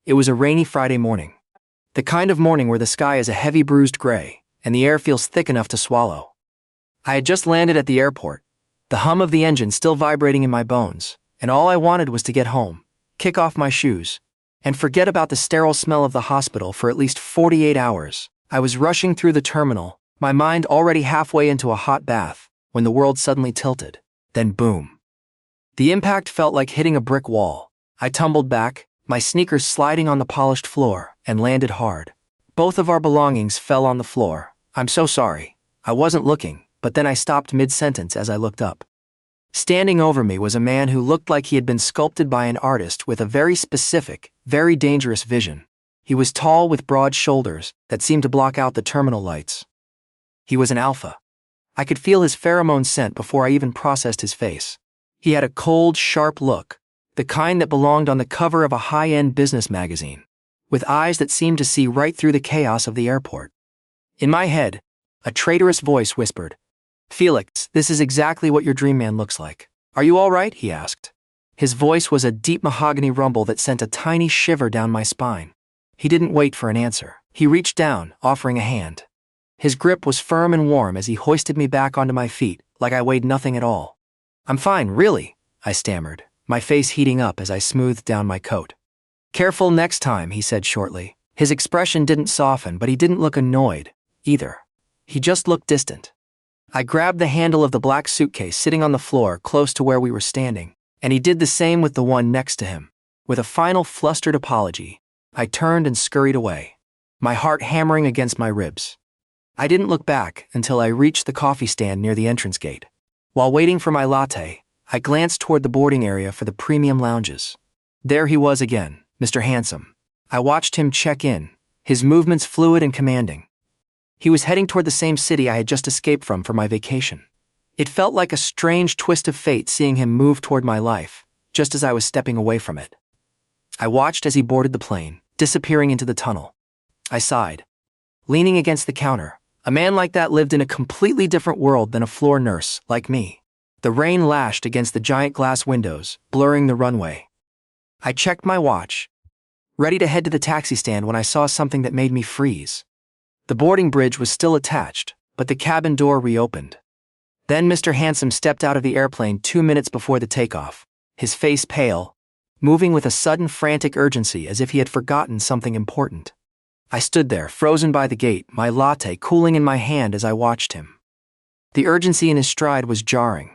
It was a rainy Friday morning. The kind of morning where the sky is a heavy bruised gray, and the air feels thick enough to swallow. I had just landed at the airport, the hum of the engine still vibrating in my bones, and all I wanted was to get home, kick off my shoes, and forget about the sterile smell of the hospital for at least 48 hours. I was rushing through the terminal, my mind already halfway into a hot bath, when the world suddenly tilted. Then boom. The impact felt like hitting a brick wall. I tumbled back, my sneakers sliding on the polished floor, and landed hard. Both of our belongings fell on the floor. I'm so sorry. I wasn't looking, but then I stopped mid-sentence as I looked up. Standing over me was a man who looked like he had been sculpted by an artist with a very specific, very dangerous vision. He was tall with broad shoulders that seemed to block out the terminal lights. He was an alpha. I could feel his pheromone scent before I even processed his face. He had a cold, sharp look, the kind that belonged on the cover of a high-end business magazine, with eyes that seemed to see right through the chaos of the airport. In my head, a traitorous voice whispered, "Felix, this is exactly what your dream man looks like. Are you all right?" he asked. His voice was a deep mahogany rumble that sent a tiny shiver down my spine. He didn't wait for an answer. He reached down, offering a hand. His grip was firm and warm as he hoisted me back onto my feet, like I weighed nothing at all. "I'm fine, really," I stammered, my face heating up as I smoothed down my coat. "Careful next time," he said shortly. His expression didn't soften, but he didn't look annoyed, either. He just looked distant. I grabbed the handle of the black suitcase sitting on the floor close to where we were standing, and he did the same with the one next to him. With a final flustered apology, I turned and scurried away, my heart hammering against my ribs. I didn't look back until I reached the coffee stand near the entrance gate. While waiting for my latte, I glanced toward the boarding area for the premium lounges. There he was again, Mr. Handsome. I watched him check in, his movements fluid and commanding. He was heading toward the same city I had just escaped from for my vacation. It felt like a strange twist of fate seeing him move toward my life, just as I was stepping away from it. I watched as he boarded the plane, disappearing into the tunnel. I sighed. Leaning against the counter, a man like that lived in a completely different world than a floor nurse like me. The rain lashed against the giant glass windows, blurring the runway. I checked my watch, ready to head to the taxi stand when I saw something that made me freeze. The boarding bridge was still attached, but the cabin door reopened. Then Mr. Handsome stepped out of the airplane 2 minutes before the takeoff, his face pale, moving with a sudden frantic urgency as if he had forgotten something important. I stood there, frozen by the gate, my latte cooling in my hand as I watched him. The urgency in his stride was jarring.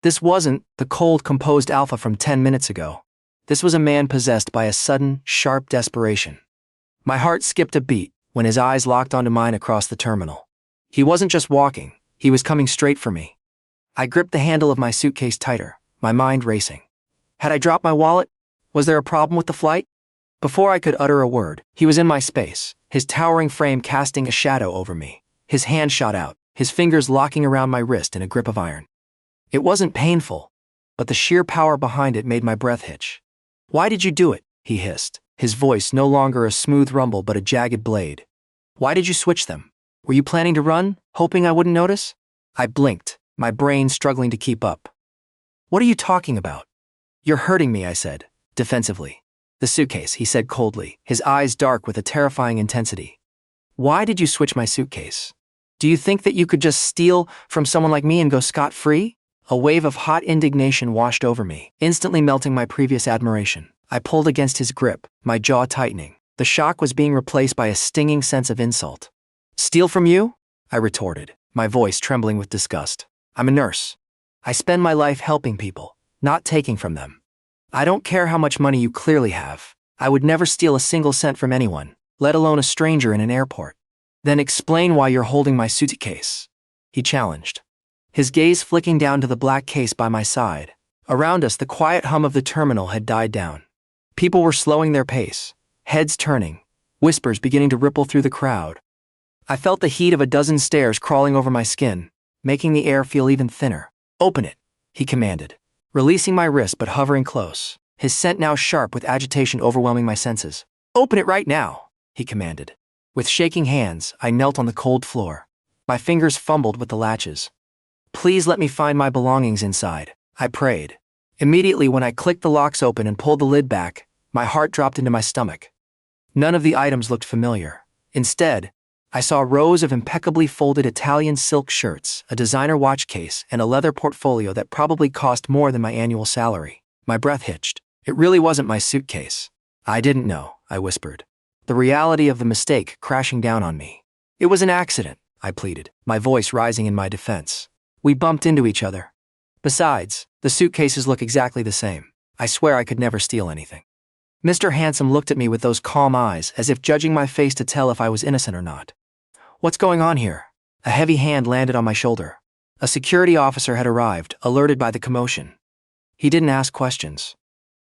This wasn't the cold, composed alpha from 10 minutes ago. This was a man possessed by a sudden, sharp desperation. My heart skipped a beat when his eyes locked onto mine across the terminal. He wasn't just walking, he was coming straight for me. I gripped the handle of my suitcase tighter, my mind racing. Had I dropped my wallet? Was there a problem with the flight? Before I could utter a word, he was in my space, his towering frame casting a shadow over me. His hand shot out, his fingers locking around my wrist in a grip of iron. It wasn't painful, but the sheer power behind it made my breath hitch. "Why did you do it?" he hissed, his voice no longer a smooth rumble but a jagged blade. "Why did you switch them? Were you planning to run, hoping I wouldn't notice?" I blinked, my brain struggling to keep up. "What are you talking about?" "You're hurting me," I said, defensively. "The suitcase," he said coldly, his eyes dark with a terrifying intensity. "Why did you switch my suitcase? Do you think that you could just steal from someone like me and go scot-free?" A wave of hot indignation washed over me, instantly melting my previous admiration. I pulled against his grip, my jaw tightening. The shock was being replaced by a stinging sense of insult. "Steal from you?" I retorted, my voice trembling with disgust. "I'm a nurse. I spend my life helping people, not taking from them. I don't care how much money you clearly have. I would never steal a single cent from anyone, let alone a stranger in an airport." "Then explain why you're holding my suitcase," he challenged, his gaze flicking down to the black case by my side. Around us, the quiet hum of the terminal had died down. People were slowing their pace, heads turning, whispers beginning to ripple through the crowd. I felt the heat of a dozen stares crawling over my skin, making the air feel even thinner. "Open it," he commanded, releasing my wrist but hovering close, his scent now sharp with agitation overwhelming my senses. "Open it right now," he commanded. With shaking hands, I knelt on the cold floor. My fingers fumbled with the latches. "Please let me find my belongings inside," I prayed. Immediately when I clicked the locks open and pulled the lid back, my heart dropped into my stomach. None of the items looked familiar. Instead, I saw rows of impeccably folded Italian silk shirts, a designer watch case, and a leather portfolio that probably cost more than my annual salary. My breath hitched. It really wasn't my suitcase. I didn't know, I whispered. The reality of the mistake crashing down on me. It was an accident, I pleaded, my voice rising in my defense. We bumped into each other. Besides, the suitcases look exactly the same. I swear I could never steal anything. Mr. Handsome looked at me with those calm eyes, as if judging my face to tell if I was innocent or not. What's going on here? A heavy hand landed on my shoulder. A security officer had arrived, alerted by the commotion. He didn't ask questions.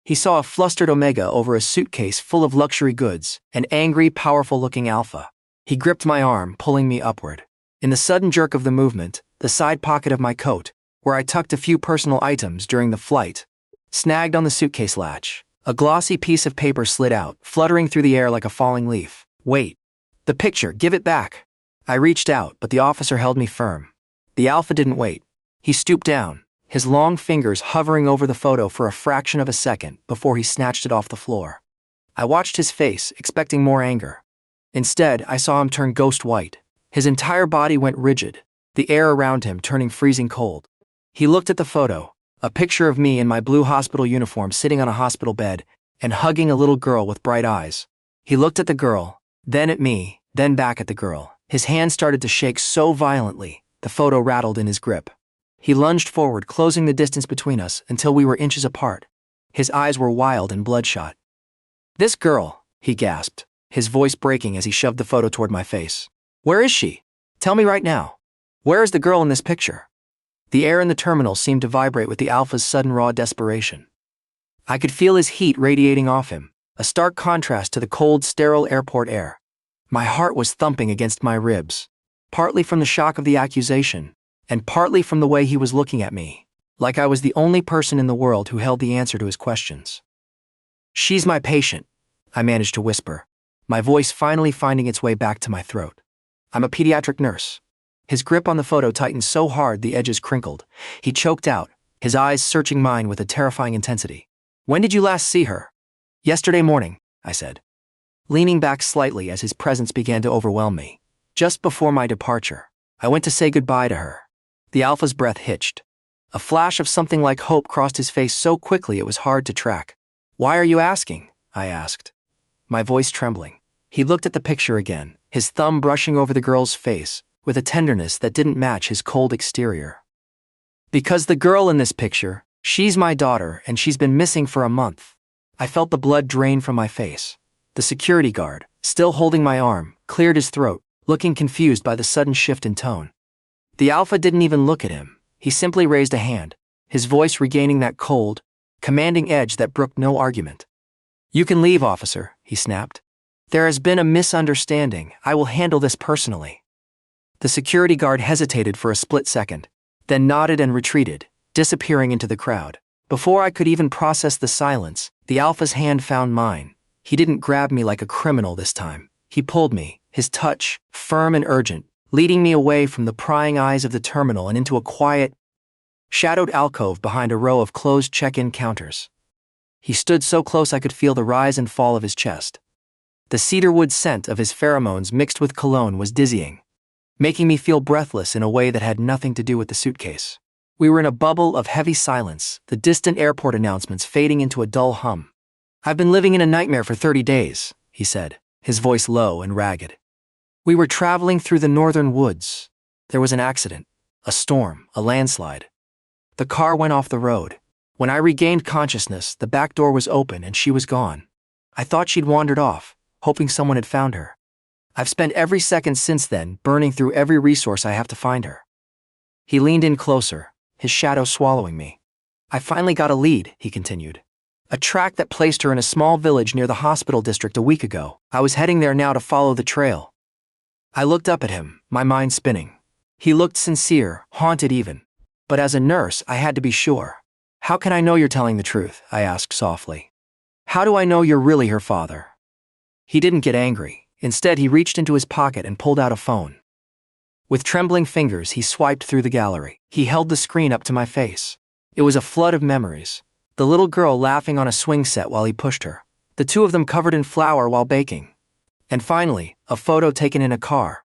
He saw a flustered Omega over a suitcase full of luxury goods, an angry, powerful-looking alpha. He gripped my arm, pulling me upward. In the sudden jerk of the movement, the side pocket of my coat, where I tucked a few personal items during the flight, snagged on the suitcase latch. A glossy piece of paper slid out, fluttering through the air like a falling leaf. Wait. The picture, give it back. I reached out, but the officer held me firm. The alpha didn't wait. He stooped down, his long fingers hovering over the photo for a fraction of a second before he snatched it off the floor. I watched his face, expecting more anger. Instead, I saw him turn ghost white. His entire body went rigid, the air around him turning freezing cold. He looked at the photo, a picture of me in my blue hospital uniform sitting on a hospital bed and hugging a little girl with bright eyes. He looked at the girl, then at me, then back at the girl. His hand started to shake so violently, the photo rattled in his grip. He lunged forward, closing the distance between us until we were inches apart. His eyes were wild and bloodshot. "This girl," he gasped, his voice breaking as he shoved the photo toward my face. "Where is she? Tell me right now. Where is the girl in this picture?" The air in the terminal seemed to vibrate with the alpha's sudden raw desperation. I could feel his heat radiating off him, a stark contrast to the cold, sterile airport air. My heart was thumping against my ribs, partly from the shock of the accusation, and partly from the way he was looking at me, like I was the only person in the world who held the answer to his questions. "She's my patient," I managed to whisper, my voice finally finding its way back to my throat. "I'm a pediatric nurse." His grip on the photo tightened so hard the edges crinkled. He choked out, his eyes searching mine with a terrifying intensity. "When did you last see her?" "Yesterday morning," I said, leaning back slightly as his presence began to overwhelm me. "Just before my departure, I went to say goodbye to her." The alpha's breath hitched. A flash of something like hope crossed his face so quickly it was hard to track. "Why are you asking?" I asked, my voice trembling. He looked at the picture again, his thumb brushing over the girl's face, with a tenderness that didn't match his cold exterior. "Because the girl in this picture, she's my daughter and she's been missing for a month." I felt the blood drain from my face. The security guard, still holding my arm, cleared his throat, looking confused by the sudden shift in tone. The alpha didn't even look at him. He simply raised a hand, his voice regaining that cold, commanding edge that brooked no argument. "You can leave, officer," he snapped. "There has been a misunderstanding. I will handle this personally." The security guard hesitated for a split second, then nodded and retreated, disappearing into the crowd. Before I could even process the silence, the alpha's hand found mine. He didn't grab me like a criminal this time. He pulled me, his touch, firm and urgent, leading me away from the prying eyes of the terminal and into a quiet, shadowed alcove behind a row of closed check-in counters. He stood so close I could feel the rise and fall of his chest. The cedarwood scent of his pheromones mixed with cologne was dizzying, making me feel breathless in a way that had nothing to do with the suitcase. We were in a bubble of heavy silence, the distant airport announcements fading into a dull hum. "I've been living in a nightmare for 30 days, he said, his voice low and ragged. "We were traveling through the northern woods. There was an accident, a storm, a landslide. The car went off the road. When I regained consciousness, the back door was open and she was gone. I thought she'd wandered off, hoping someone had found her. I've spent every second since then burning through every resource I have to find her." He leaned in closer, his shadow swallowing me. "I finally got a lead," he continued. "A track that placed her in a small village near the hospital district a week ago. I was heading there now to follow the trail." I looked up at him, my mind spinning. He looked sincere, haunted even. But as a nurse, I had to be sure. "How can I know you're telling the truth?" I asked softly. "How do I know you're really her father?" He didn't get angry. Instead, he reached into his pocket and pulled out a phone. With trembling fingers, he swiped through the gallery. He held the screen up to my face. It was a flood of memories. The little girl laughing on a swing set while he pushed her. The two of them covered in flour while baking. And finally, a photo taken in a car.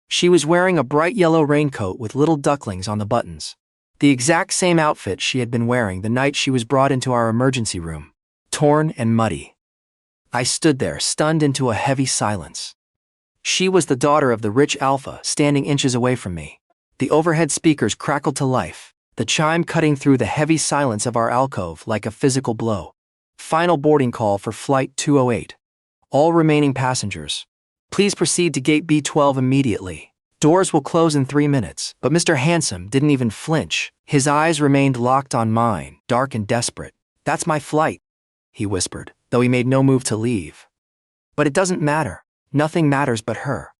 She was wearing a bright yellow raincoat with little ducklings on the buttons. The exact same outfit she had been wearing the night she was brought into our emergency room. Torn and muddy. I stood there, stunned into a heavy silence. She was the daughter of the rich alpha, standing inches away from me. The overhead speakers crackled to life, the chime cutting through the heavy silence of our alcove like a physical blow. Final boarding call for Flight 208. All remaining passengers, please proceed to Gate B12 immediately. Doors will close in 3 minutes. But Mr. Handsome didn't even flinch. His eyes remained locked on mine, dark and desperate. "That's my flight," he whispered, though he made no move to leave. "But it doesn't matter. Nothing matters but her.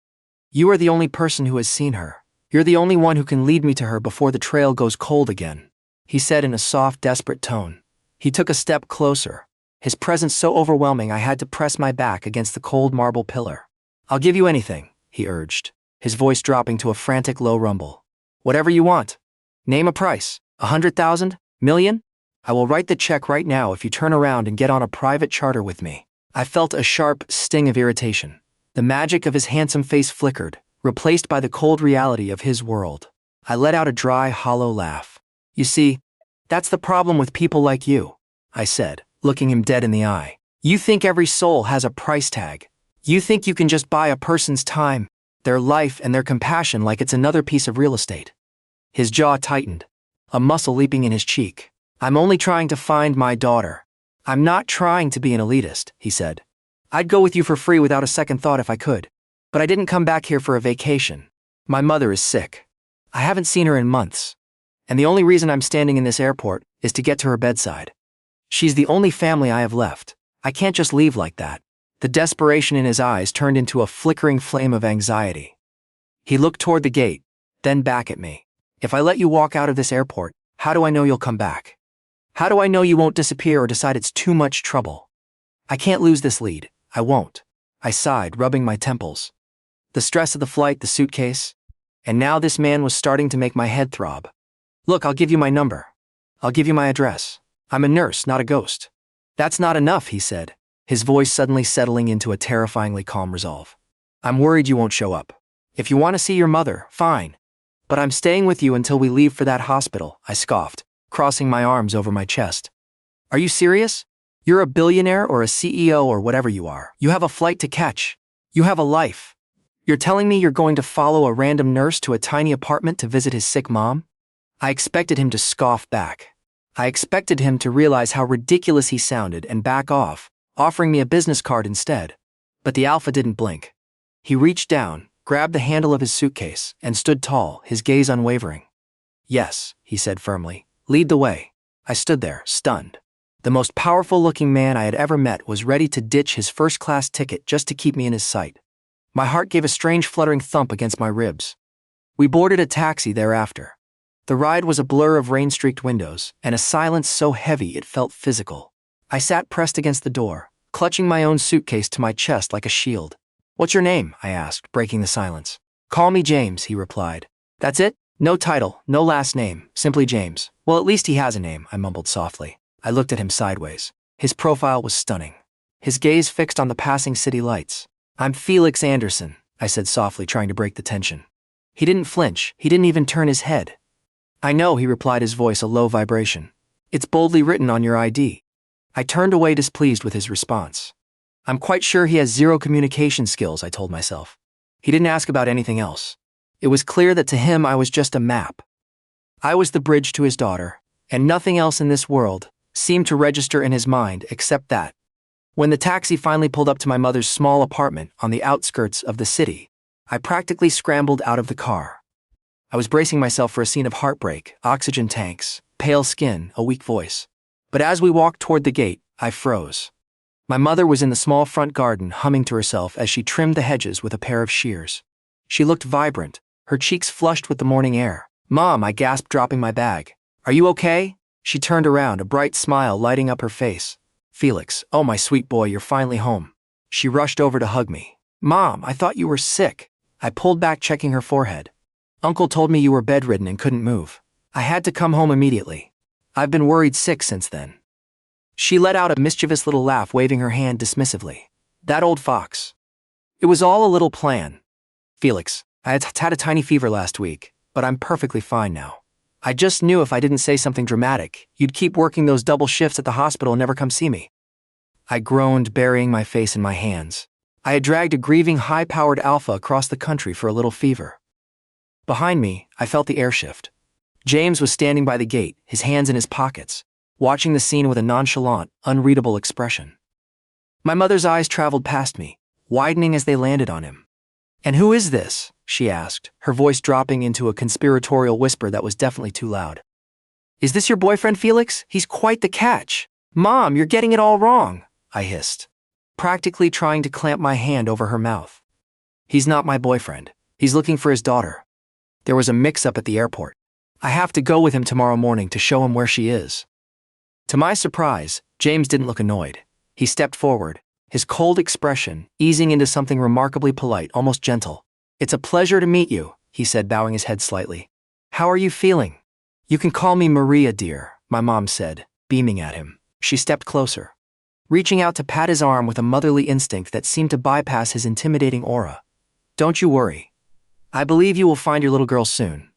You are the only person who has seen her. You're the only one who can lead me to her before the trail goes cold again," he said in a soft, desperate tone. He took a step closer, his presence so overwhelming I had to press my back against the cold marble pillar. "I'll give you anything," he urged, his voice dropping to a frantic low rumble. "Whatever you want. Name a price. 100,000? Million? I will write the check right now if you turn around and get on a private charter with me." I felt a sharp sting of irritation. The magic of his handsome face flickered, replaced by the cold reality of his world. I let out a dry, hollow laugh. "You see, that's the problem with people like you," I said, looking him dead in the eye. "You think every soul has a price tag. You think you can just buy a person's time, their life, and their compassion like it's another piece of real estate." His jaw tightened, a muscle leaping in his cheek. "I'm only trying to find my daughter. I'm not trying to be an elitist," he said. "I'd go with you for free without a second thought if I could. But I didn't come back here for a vacation. My mother is sick. I haven't seen her in months. And the only reason I'm standing in this airport is to get to her bedside. She's the only family I have left. I can't just leave like that." The desperation in his eyes turned into a flickering flame of anxiety. He looked toward the gate, then back at me. "If I let you walk out of this airport, how do I know you'll come back? How do I know you won't disappear or decide it's too much trouble? I can't lose this lead. I won't." I sighed, rubbing my temples. The stress of the flight, the suitcase, and now this man was starting to make my head throb. "Look, I'll give you my number. I'll give you my address. I'm a nurse, not a ghost." "That's not enough," he said, his voice suddenly settling into a terrifyingly calm resolve. "I'm worried you won't show up. If you want to see your mother, fine. But I'm staying with you until we leave for that hospital," I scoffed, crossing my arms over my chest. "Are you serious? You're a billionaire or a CEO or whatever you are. You have a flight to catch. You have a life. You're telling me you're going to follow a random nurse to a tiny apartment to visit his sick mom?" I expected him to scoff back. I expected him to realize how ridiculous he sounded and back off, offering me a business card instead. But the alpha didn't blink. He reached down, grabbed the handle of his suitcase, and stood tall, his gaze unwavering. "Yes," he said firmly. "Lead the way." I stood there, stunned. The most powerful-looking man I had ever met was ready to ditch his first-class ticket just to keep me in his sight. My heart gave a strange fluttering thump against my ribs. We boarded a taxi thereafter. The ride was a blur of rain-streaked windows and a silence so heavy it felt physical. I sat pressed against the door, clutching my own suitcase to my chest like a shield. "What's your name?" I asked, breaking the silence. "Call me James," he replied. "That's it? No title, no last name, simply James. Well, at least he has a name," I mumbled softly. I looked at him sideways. His profile was stunning, his gaze fixed on the passing city lights. "I'm Felix Anderson," I said softly, trying to break the tension. He didn't flinch, he didn't even turn his head. "I know," he replied, his voice a low vibration. "It's boldly written on your ID." I turned away displeased with his response. "I'm quite sure he has zero communication skills," I told myself. He didn't ask about anything else. It was clear that to him I was just a map. I was the bridge to his daughter, and nothing else in this world seemed to register in his mind except that. When the taxi finally pulled up to my mother's small apartment on the outskirts of the city, I practically scrambled out of the car. I was bracing myself for a scene of heartbreak, oxygen tanks, pale skin, a weak voice. But as we walked toward the gate, I froze. My mother was in the small front garden humming to herself as she trimmed the hedges with a pair of shears. She looked vibrant, her cheeks flushed with the morning air. "Mom," I gasped, dropping my bag. "Are you okay?" She turned around, a bright smile lighting up her face. "Felix, oh my sweet boy, you're finally home." She rushed over to hug me. "Mom, I thought you were sick." I pulled back, checking her forehead. "Uncle told me you were bedridden and couldn't move. I had to come home immediately. I've been worried sick since then." She let out a mischievous little laugh, waving her hand dismissively. "That old fox. It was all a little plan. Felix, I had a tiny fever last week, but I'm perfectly fine now. I just knew if I didn't say something dramatic, you'd keep working those double shifts at the hospital and never come see me. I groaned, burying my face in my hands. I had dragged a grieving high-powered alpha across the country for a little fever. Behind me, I felt the air shift. James was standing by the gate, his hands in his pockets, watching the scene with a nonchalant, unreadable expression. My mother's eyes traveled past me, widening as they landed on him. "And who is this?" she asked, her voice dropping into a conspiratorial whisper that was definitely too loud. "Is this your boyfriend, Felix? He's quite the catch." "Mom, you're getting it all wrong," I hissed, practically trying to clamp my hand over her mouth. "He's not my boyfriend. He's looking for his daughter. There was a mix-up at the airport. I have to go with him tomorrow morning to show him where she is." To my surprise, James didn't look annoyed. He stepped forward, his cold expression easing into something remarkably polite, almost gentle. "It's a pleasure to meet you," he said, bowing his head slightly. "How are you feeling?" "You can call me Maria, dear," my mom said, beaming at him. She stepped closer, reaching out to pat his arm with a motherly instinct that seemed to bypass his intimidating aura. "Don't you worry. I believe you will find your little girl soon.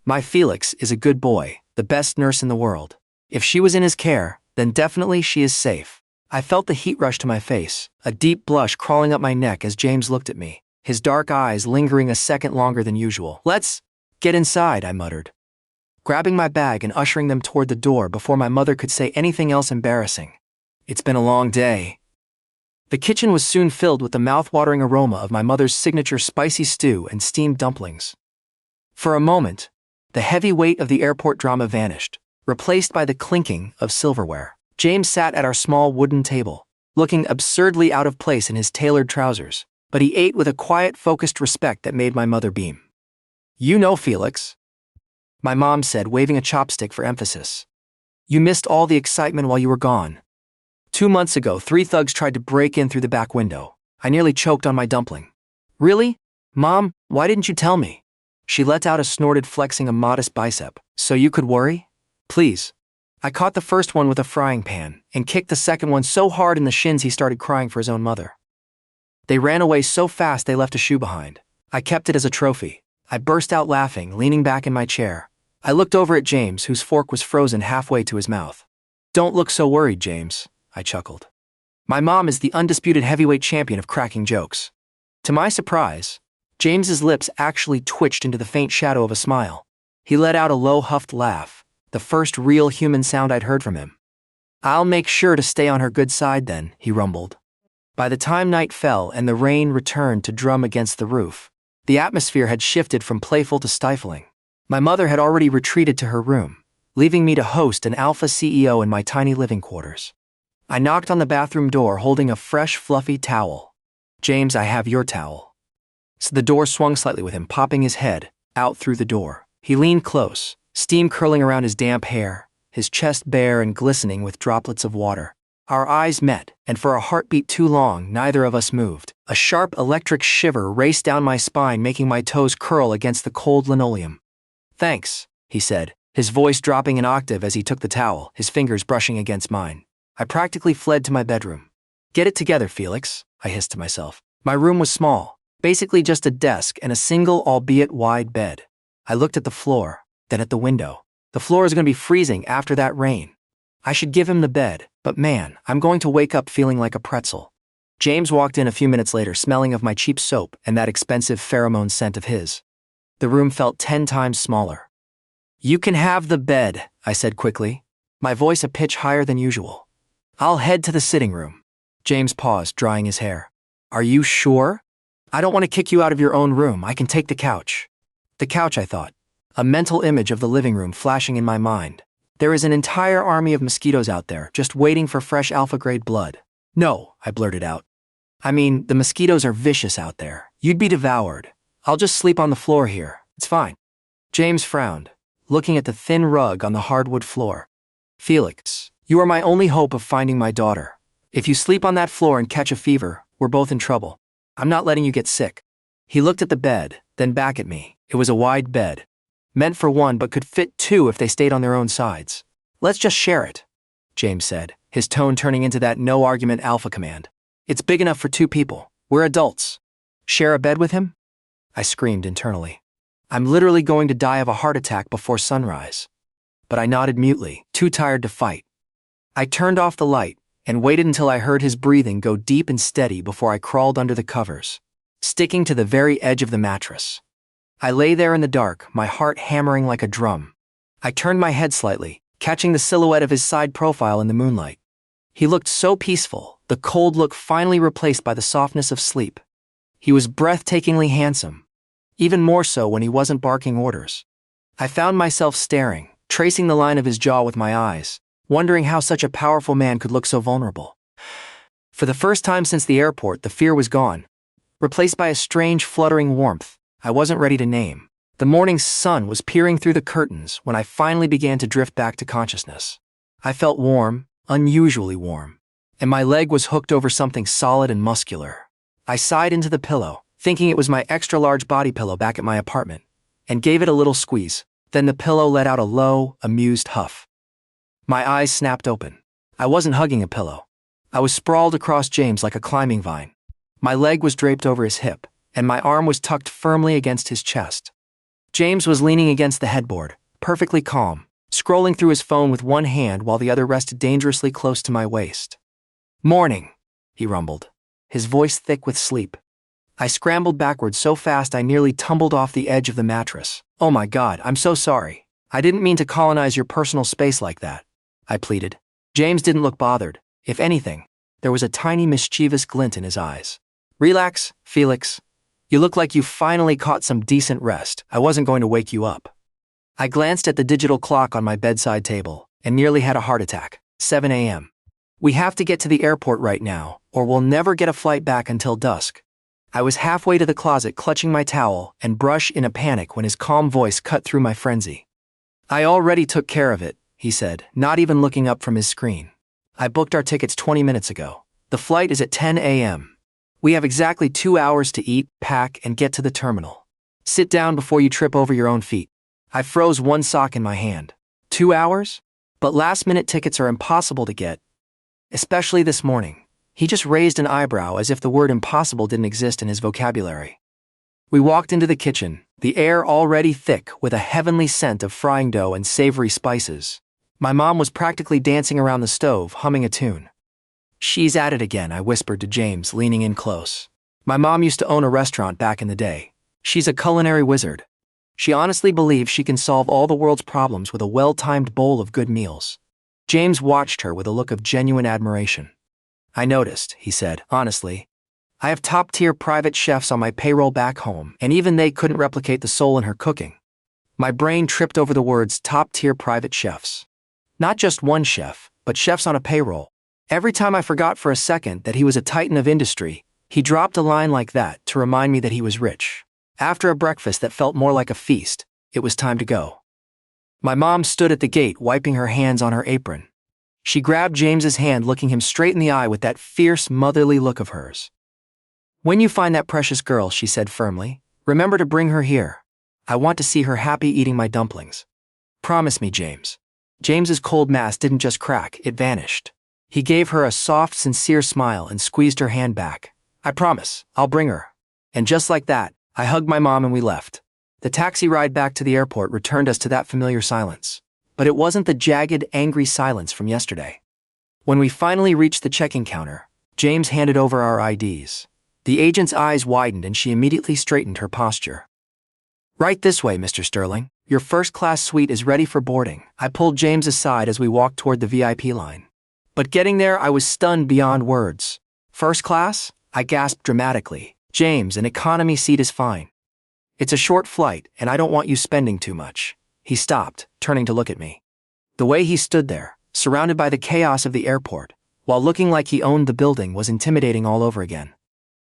My Felix is a good boy, the best nurse in the world. If she was in his care, then definitely she is safe." I felt the heat rush to my face, a deep blush crawling up my neck as James looked at me, his dark eyes lingering a second longer than usual. "Let's get inside," I muttered, grabbing my bag and ushering them toward the door before my mother could say anything else embarrassing. "It's been a long day." The kitchen was soon filled with the mouth-watering aroma of my mother's signature spicy stew and steamed dumplings. For a moment, the heavy weight of the airport drama vanished, replaced by the clinking of silverware. James sat at our small wooden table, looking absurdly out of place in his tailored trousers, but he ate with a quiet, focused respect that made my mother beam. "You know, Felix," my mom said, waving a chopstick for emphasis. "You missed all the excitement while you were gone. 2 months ago, 3 thugs tried to break in through the back window. I nearly choked on my dumpling." "Really? Mom, why didn't you tell me?" She let out a snorted, flexing a modest bicep. "So you could worry? Please." I caught the first one with a frying pan and kicked the second one so hard in the shins he started crying for his own mother. They ran away so fast they left a shoe behind. I kept it as a trophy. I burst out laughing, leaning back in my chair. I looked over at James, whose fork was frozen halfway to his mouth. "Don't look so worried, James," I chuckled. "My mom is the undisputed heavyweight champion of cracking jokes." To my surprise, James's lips actually twitched into the faint shadow of a smile. He let out a low, huffed laugh, the first real human sound I'd heard from him. "I'll make sure to stay on her good side then," he rumbled. By the time night fell and the rain returned to drum against the roof, the atmosphere had shifted from playful to stifling. My mother had already retreated to her room, leaving me to host an alpha CEO in my tiny living quarters. I knocked on the bathroom door holding a fresh, fluffy towel. "James, I have your towel." So the door swung slightly with him popping his head out through the door. He leaned close, steam curling around his damp hair, his chest bare and glistening with droplets of water. Our eyes met, and for a heartbeat too long, neither of us moved. A sharp electric shiver raced down my spine, making my toes curl against the cold linoleum. "Thanks," he said, his voice dropping an octave as he took the towel, his fingers brushing against mine. I practically fled to my bedroom. "Get it together, Felix," I hissed to myself. My room was small, basically just a desk and a single, albeit wide bed. I looked at the floor, then at the window. The floor is going to be freezing after that rain. I should give him the bed, but man, I'm going to wake up feeling like a pretzel. James walked in a few minutes later, smelling of my cheap soap and that expensive pheromone scent of his. The room felt 10 times smaller. "You can have the bed," I said quickly, my voice a pitch higher than usual. "I'll head to the sitting room." James paused, drying his hair. "Are you sure? I don't want to kick you out of your own room. I can take the couch." The couch, I thought. A mental image of the living room flashing in my mind. There is an entire army of mosquitoes out there, just waiting for fresh alpha-grade blood. "No," I blurted out. "I mean, the mosquitoes are vicious out there. You'd be devoured. I'll just sleep on the floor here. It's fine." James frowned, looking at the thin rug on the hardwood floor. "Felix, you are my only hope of finding my daughter. If you sleep on that floor and catch a fever, we're both in trouble. I'm not letting you get sick." He looked at the bed, then back at me. It was a wide bed, meant for one but could fit 2 if they stayed on their own sides. "Let's just share it," James said, his tone turning into that no-argument alpha command. "It's big enough for 2 people. We're adults." Share a bed with him? I screamed internally. I'm literally going to die of a heart attack before sunrise. But I nodded mutely, too tired to fight. I turned off the light and waited until I heard his breathing go deep and steady before I crawled under the covers, sticking to the very edge of the mattress. I lay there in the dark, my heart hammering like a drum. I turned my head slightly, catching the silhouette of his side profile in the moonlight. He looked so peaceful, the cold look finally replaced by the softness of sleep. He was breathtakingly handsome, even more so when he wasn't barking orders. I found myself staring, tracing the line of his jaw with my eyes, wondering how such a powerful man could look so vulnerable. For the first time since the airport, the fear was gone, replaced by a strange, fluttering warmth I wasn't ready to name. The morning sun was peering through the curtains when I finally began to drift back to consciousness. I felt warm, unusually warm, and my leg was hooked over something solid and muscular. I sighed into the pillow, thinking it was my extra-large body pillow back at my apartment, and gave it a little squeeze. Then the pillow let out a low, amused huff. My eyes snapped open. I wasn't hugging a pillow. I was sprawled across James like a climbing vine. My leg was draped over his hip, and my arm was tucked firmly against his chest. James was leaning against the headboard, perfectly calm, scrolling through his phone with one hand while the other rested dangerously close to my waist. "Morning," he rumbled, his voice thick with sleep. I scrambled backwards so fast I nearly tumbled off the edge of the mattress. "Oh my God, I'm so sorry. I didn't mean to colonize your personal space like that," I pleaded. James didn't look bothered. If anything, there was a tiny mischievous glint in his eyes. "Relax, Felix. You look like you finally caught some decent rest. I wasn't going to wake you up." I glanced at the digital clock on my bedside table and nearly had a heart attack. 7 a.m. "We have to get to the airport right now, or we'll never get a flight back until dusk." I was halfway to the closet clutching my towel and brush in a panic when his calm voice cut through my frenzy. "I already took care of it," he said, not even looking up from his screen. "I booked our tickets 20 minutes ago. The flight is at 10 a.m. We have exactly 2 hours to eat, pack, and get to the terminal. Sit down before you trip over your own feet." I froze one sock in my hand. 2 hours? But last-minute tickets are impossible to get. Especially this morning. He just raised an eyebrow as if the word impossible didn't exist in his vocabulary. We walked into the kitchen, the air already thick with a heavenly scent of frying dough and savory spices. My mom was practically dancing around the stove, humming a tune. "She's at it again," I whispered to James, leaning in close. "My mom used to own a restaurant back in the day. She's a culinary wizard. She honestly believes she can solve all the world's problems with a well-timed bowl of good meals." James watched her with a look of genuine admiration. "I noticed," he said, honestly. "I have top-tier private chefs on my payroll back home, and even they couldn't replicate the soul in her cooking." My brain tripped over the words top-tier private chefs. Not just one chef, but chefs on a payroll. Every time I forgot for a second that he was a titan of industry, he dropped a line like that to remind me that he was rich. After a breakfast that felt more like a feast, it was time to go. My mom stood at the gate, wiping her hands on her apron. She grabbed James's hand, looking him straight in the eye with that fierce, motherly look of hers. "When you find that precious girl," she said firmly, "remember to bring her here. I want to see her happy eating my dumplings. Promise me, James." James's cold mask didn't just crack, it vanished. He gave her a soft, sincere smile and squeezed her hand back. "I promise, I'll bring her." And just like that, I hugged my mom and we left. The taxi ride back to the airport returned us to that familiar silence. But it wasn't the jagged, angry silence from yesterday. When we finally reached the check-in counter, James handed over our IDs. The agent's eyes widened and she immediately straightened her posture. "Right this way, Mr. Sterling. Your first-class suite is ready for boarding." I pulled James aside as we walked toward the VIP line. But getting there, I was stunned beyond words. "First class?" I gasped dramatically. "James, an economy seat is fine. It's a short flight, and I don't want you spending too much." He stopped, turning to look at me. The way he stood there, surrounded by the chaos of the airport, while looking like he owned the building, was intimidating all over again.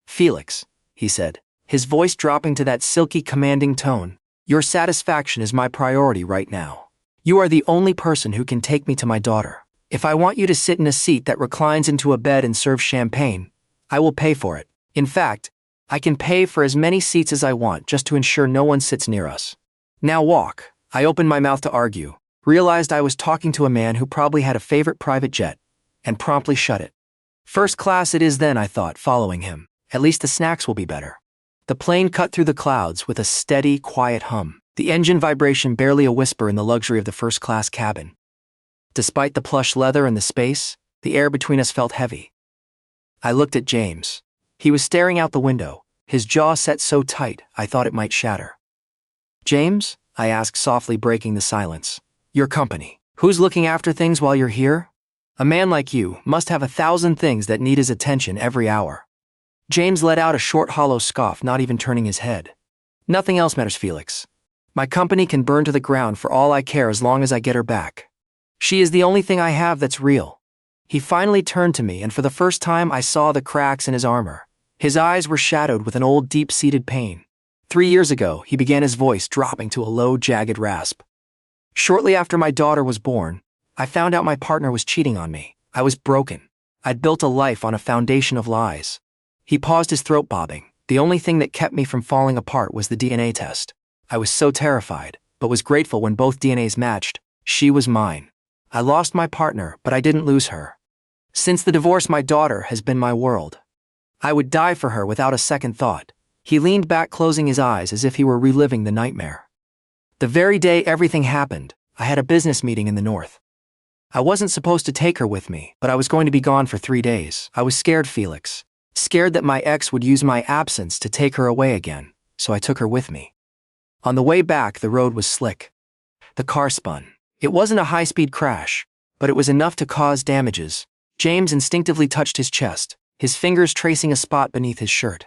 "Felix," he said, his voice dropping to that silky, commanding tone, "your satisfaction is my priority right now. You are the only person who can take me to my daughter. If I want you to sit in a seat that reclines into a bed and serve champagne, I will pay for it. In fact, I can pay for as many seats as I want just to ensure no one sits near us. Now walk." I opened my mouth to argue, realized I was talking to a man who probably had a favorite private jet, and promptly shut it. "First class it is then," I thought, following him. "At least the snacks will be better." The plane cut through the clouds with a steady, quiet hum, the engine vibration barely a whisper in the luxury of the first-class cabin. Despite the plush leather and the space, the air between us felt heavy. I looked at James. He was staring out the window, his jaw set so tight I thought it might shatter. "James?" I asked softly, breaking the silence. "Your company. Who's looking after things while you're here? A man like you must have 1,000 things that need his attention every hour." James let out a short hollow scoff, not even turning his head. "Nothing else matters, Felix. My company can burn to the ground for all I care as long as I get her back. She is the only thing I have that's real." He finally turned to me, and for the first time I saw the cracks in his armor. His eyes were shadowed with an old, deep-seated pain. 3 years ago, he began, his voice dropping to a low, jagged rasp. "Shortly after my daughter was born, I found out my partner was cheating on me. I was broken. I'd built a life on a foundation of lies." He paused, his throat bobbing. "The only thing that kept me from falling apart was the DNA test. I was so terrified, but was grateful when both DNAs matched. She was mine. I lost my partner, but I didn't lose her. Since the divorce, my daughter has been my world. I would die for her without a second thought." He leaned back, closing his eyes as if he were reliving the nightmare. "The very day everything happened, I had a business meeting in the north. I wasn't supposed to take her with me, but I was going to be gone for 3 days. I was scared, Felix. Scared that my ex would use my absence to take her away again, so I took her with me. On the way back, the road was slick. The car spun. It wasn't a high-speed crash, but it was enough to cause damages." James instinctively touched his chest, his fingers tracing a spot beneath his shirt.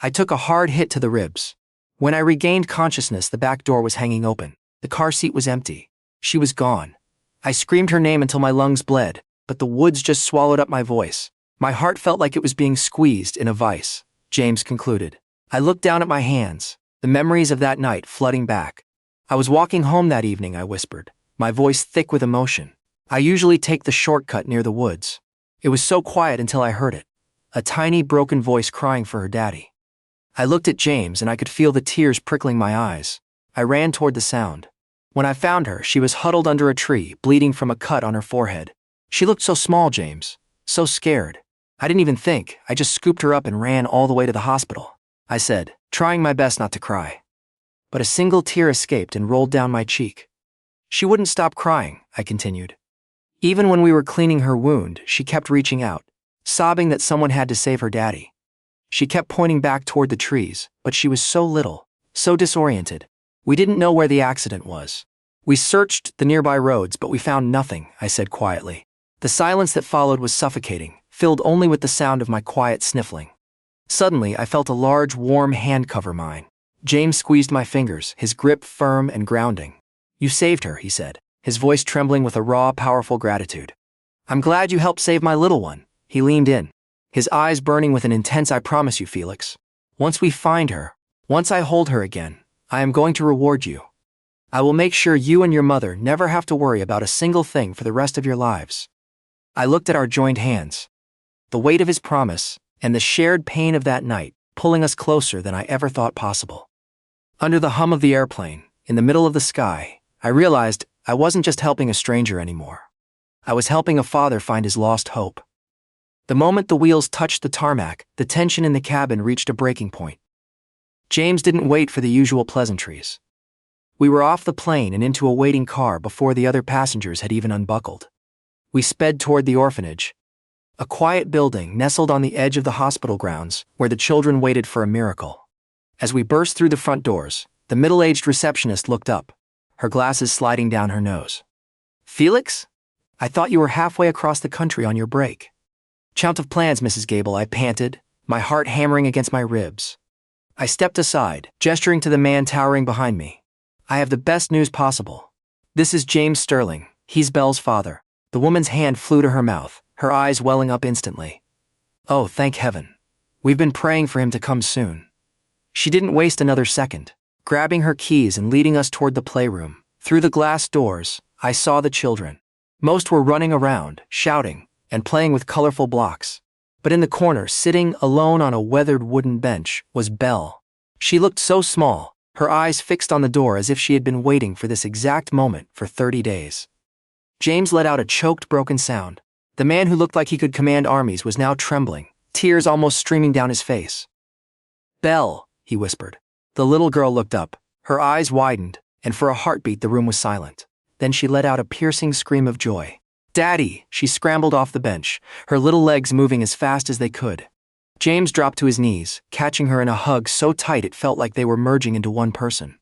"I took a hard hit to the ribs. When I regained consciousness, the back door was hanging open. The car seat was empty. She was gone. I screamed her name until my lungs bled, but the woods just swallowed up my voice. My heart felt like it was being squeezed in a vice," James concluded. I looked down at my hands, the memories of that night flooding back. "I was walking home that evening," I whispered, my voice thick with emotion. "I usually take the shortcut near the woods. It was so quiet until I heard it. A tiny, broken voice crying for her daddy. I looked at James and I could feel the tears prickling my eyes. I ran toward the sound. When I found her, she was huddled under a tree, bleeding from a cut on her forehead. She looked so small, James. So scared. I didn't even think. I just scooped her up and ran all the way to the hospital," I said, trying my best not to cry. But a single tear escaped and rolled down my cheek. "She wouldn't stop crying," I continued. "Even when we were cleaning her wound, she kept reaching out, sobbing that someone had to save her daddy. She kept pointing back toward the trees, but she was so little, so disoriented. We didn't know where the accident was. We searched the nearby roads, but we found nothing," I said quietly. The silence that followed was suffocating, filled only with the sound of my quiet sniffling. Suddenly, I felt a large, warm hand cover mine. James squeezed my fingers, his grip firm and grounding. "You saved her," he said, his voice trembling with a raw, powerful gratitude. "I'm glad you helped save my little one." He leaned in, his eyes burning with an intense "I promise you, Felix. Once we find her, once I hold her again, I am going to reward you. I will make sure you and your mother never have to worry about a single thing for the rest of your lives." I looked at our joined hands. The weight of his promise, and the shared pain of that night, pulling us closer than I ever thought possible. Under the hum of the airplane, in the middle of the sky, I realized I wasn't just helping a stranger anymore. I was helping a father find his lost hope. The moment the wheels touched the tarmac, the tension in the cabin reached a breaking point. James didn't wait for the usual pleasantries. We were off the plane and into a waiting car before the other passengers had even unbuckled. We sped toward the orphanage, a quiet building nestled on the edge of the hospital grounds where the children waited for a miracle. As we burst through the front doors, the middle-aged receptionist looked up, her glasses sliding down her nose. "Felix? I thought you were halfway across the country on your break." "Chount of plans, Mrs. Gable," I panted, my heart hammering against my ribs. I stepped aside, gesturing to the man towering behind me. "I have the best news possible. This is James Sterling. He's Belle's father." The woman's hand flew to her mouth, her eyes welling up instantly. "Oh, thank heaven. We've been praying for him to come soon." She didn't waste another second. Grabbing her keys and leading us toward the playroom, through the glass doors, I saw the children. Most were running around, shouting, and playing with colorful blocks. But in the corner, sitting alone on a weathered wooden bench, was Belle. She looked so small, her eyes fixed on the door as if she had been waiting for this exact moment for 30 days. James let out a choked, broken sound. The man who looked like he could command armies was now trembling, tears almost streaming down his face. "Belle," he whispered. The little girl looked up. Her eyes widened, and for a heartbeat the room was silent. Then she let out a piercing scream of joy. "Daddy!" She scrambled off the bench, her little legs moving as fast as they could. James dropped to his knees, catching her in a hug so tight it felt like they were merging into one person.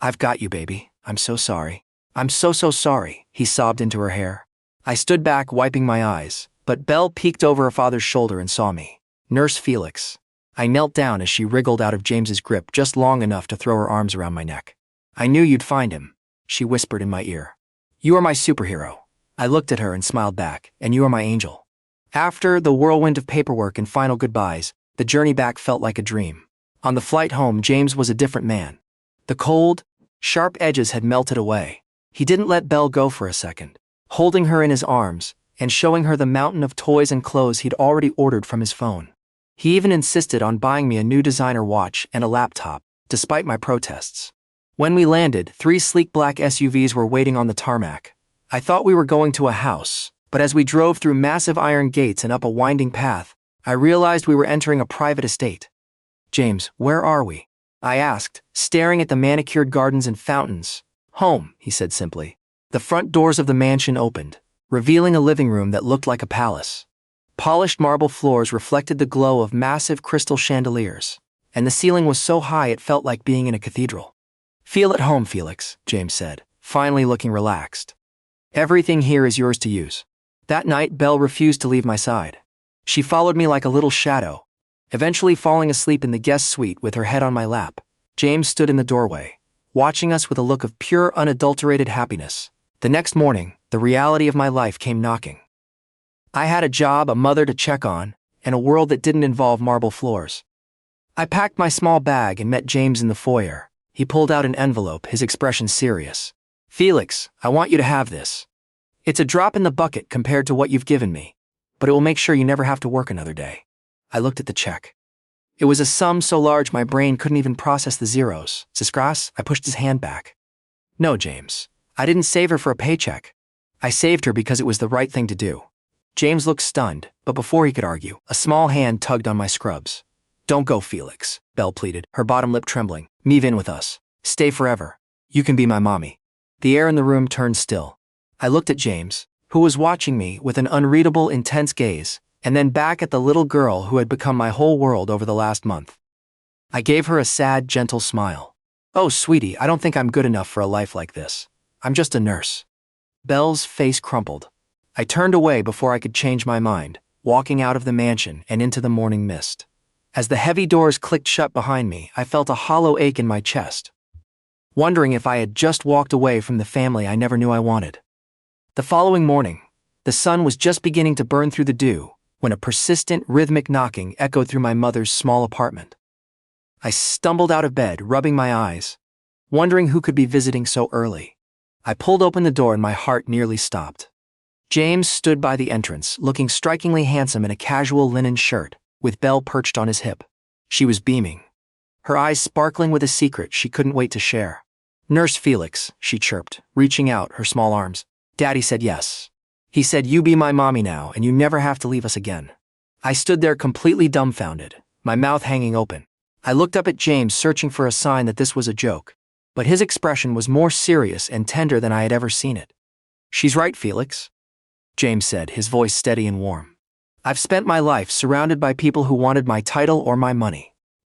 "I've got you, baby. I'm so sorry. I'm so sorry," he sobbed into her hair. I stood back, wiping my eyes, but Belle peeked over her father's shoulder and saw me. "Nurse Felix." I knelt down as she wriggled out of James's grip just long enough to throw her arms around my neck. "I knew you'd find him," she whispered in my ear. "You are my superhero." I looked at her and smiled back, "And you are my angel." After the whirlwind of paperwork and final goodbyes, the journey back felt like a dream. On the flight home, James was a different man. The cold, sharp edges had melted away. He didn't let Belle go for a second, holding her in his arms and showing her the mountain of toys and clothes he'd already ordered from his phone. He even insisted on buying me a new designer watch and a laptop, despite my protests. When we landed, 3 sleek black SUVs were waiting on the tarmac. I thought we were going to a house, but as we drove through massive iron gates and up a winding path, I realized we were entering a private estate. "James, where are we?" I asked, staring at the manicured gardens and fountains. "Home," he said simply. The front doors of the mansion opened, revealing a living room that looked like a palace. Polished marble floors reflected the glow of massive crystal chandeliers, and the ceiling was so high it felt like being in a cathedral. "Feel at home, Felix," James said, finally looking relaxed. "Everything here is yours to use." That night, Belle refused to leave my side. She followed me like a little shadow, eventually falling asleep in the guest suite with her head on my lap. James stood in the doorway, watching us with a look of pure, unadulterated happiness. The next morning, the reality of my life came knocking. I had a job, a mother to check on, and a world that didn't involve marble floors. I packed my small bag and met James in the foyer. He pulled out an envelope, his expression serious. "Felix, I want you to have this. It's a drop in the bucket compared to what you've given me, but it will make sure you never have to work another day." I looked at the check. It was a sum so large my brain couldn't even process the zeros. "Ciscras?" I pushed his hand back. "No, James. I didn't save her for a paycheck. I saved her because it was the right thing to do." James looked stunned, but before he could argue, a small hand tugged on my scrubs. "Don't go, Felix," Belle pleaded, her bottom lip trembling. "Move in with us. Stay forever. You can be my mommy." The air in the room turned still. I looked at James, who was watching me with an unreadable, intense gaze, and then back at the little girl who had become my whole world over the last month. I gave her a sad, gentle smile. "Oh, sweetie, I don't think I'm good enough for a life like this. I'm just a nurse." Belle's face crumpled. I turned away before I could change my mind, walking out of the mansion and into the morning mist. As the heavy doors clicked shut behind me, I felt a hollow ache in my chest, wondering if I had just walked away from the family I never knew I wanted. The following morning, the sun was just beginning to burn through the dew when a persistent, rhythmic knocking echoed through my mother's small apartment. I stumbled out of bed, rubbing my eyes, wondering who could be visiting so early. I pulled open the door and my heart nearly stopped. James stood by the entrance, looking strikingly handsome in a casual linen shirt, with Belle perched on his hip. She was beaming, her eyes sparkling with a secret she couldn't wait to share. "Nurse Felix," she chirped, reaching out her small arms. "Daddy said yes. He said you be my mommy now and you never have to leave us again." I stood there completely dumbfounded, my mouth hanging open. I looked up at James, searching for a sign that this was a joke, but his expression was more serious and tender than I had ever seen it. "She's right, Felix," James said, his voice steady and warm. "I've spent my life surrounded by people who wanted my title or my money.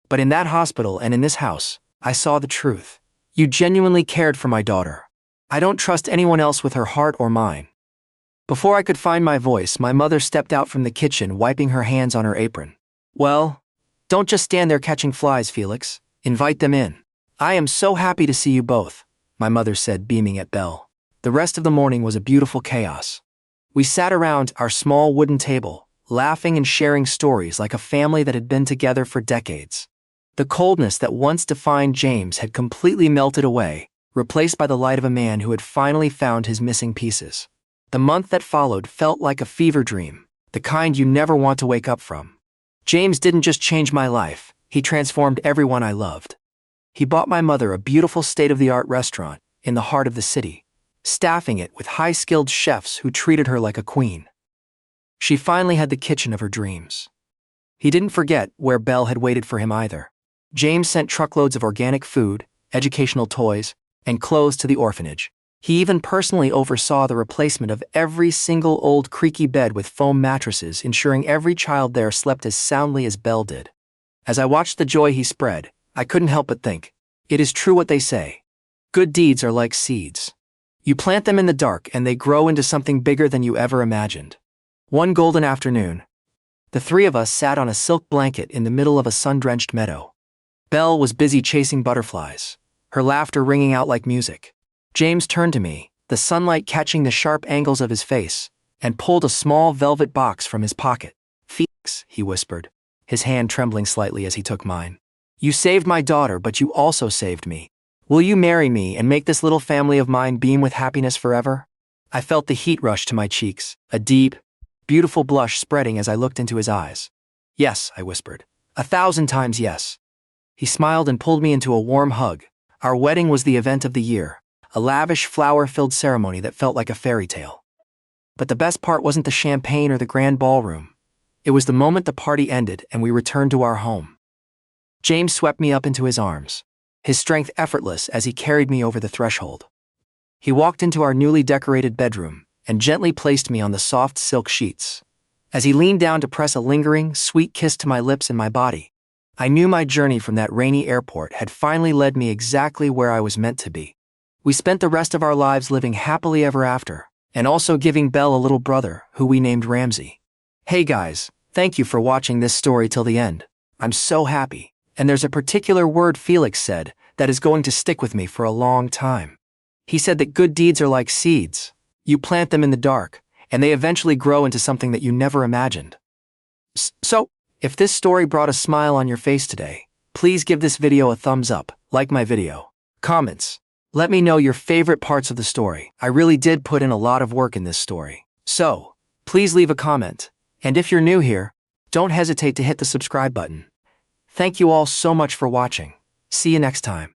But in that hospital and in this house, I saw the truth. You genuinely cared for my daughter. I don't trust anyone else with her heart or mine." Before I could find my voice, my mother stepped out from the kitchen, wiping her hands on her apron. "Well, don't just stand there catching flies, Felix. Invite them in. I am so happy to see you both," my mother said, beaming at Belle. The rest of the morning was a beautiful chaos. We sat around our small wooden table, laughing and sharing stories like a family that had been together for decades. The coldness that once defined James had completely melted away, replaced by the light of a man who had finally found his missing pieces. The month that followed felt like a fever dream, the kind you never want to wake up from. James didn't just change my life, he transformed everyone I loved. He bought my mother a beautiful state-of-the-art restaurant in the heart of the city, staffing it with high-skilled chefs who treated her like a queen. She finally had the kitchen of her dreams. He didn't forget where Belle had waited for him either. James sent truckloads of organic food, educational toys, and clothes to the orphanage. He even personally oversaw the replacement of every single old creaky bed with foam mattresses, ensuring every child there slept as soundly as Belle did. As I watched the joy he spread, I couldn't help but think, it is true what they say. Good deeds are like seeds. You plant them in the dark and they grow into something bigger than you ever imagined. One golden afternoon, the three of us sat on a silk blanket in the middle of a sun-drenched meadow. Belle was busy chasing butterflies, her laughter ringing out like music. James turned to me, the sunlight catching the sharp angles of his face, and pulled a small velvet box from his pocket. "Felix," he whispered, his hand trembling slightly as he took mine. "You saved my daughter, but you also saved me. Will you marry me and make this little family of mine beam with happiness forever?" I felt the heat rush to my cheeks, a deep, beautiful blush spreading as I looked into his eyes. "Yes," I whispered. 1,000 times yes." He smiled and pulled me into a warm hug. Our wedding was the event of the year, a lavish, flower-filled ceremony that felt like a fairy tale. But the best part wasn't the champagne or the grand ballroom. It was the moment the party ended and we returned to our home. James swept me up into his arms, his strength effortless as he carried me over the threshold. He walked into our newly decorated bedroom and gently placed me on the soft silk sheets. As he leaned down to press a lingering, sweet kiss to my lips and my body, I knew my journey from that rainy airport had finally led me exactly where I was meant to be. We spent the rest of our lives living happily ever after, and also giving Belle a little brother, who we named Ramsey. Hey guys, thank you for watching this story till the end. I'm so happy, and there's a particular word Felix said that is going to stick with me for a long time. He said that good deeds are like seeds. You plant them in the dark, and they eventually grow into something that you never imagined. So, if this story brought a smile on your face today, please give this video a thumbs up, like my video. Comments. Let me know your favorite parts of the story. I really did put in a lot of work in this story. So, please leave a comment. And if you're new here, don't hesitate to hit the subscribe button. Thank you all so much for watching. See you next time.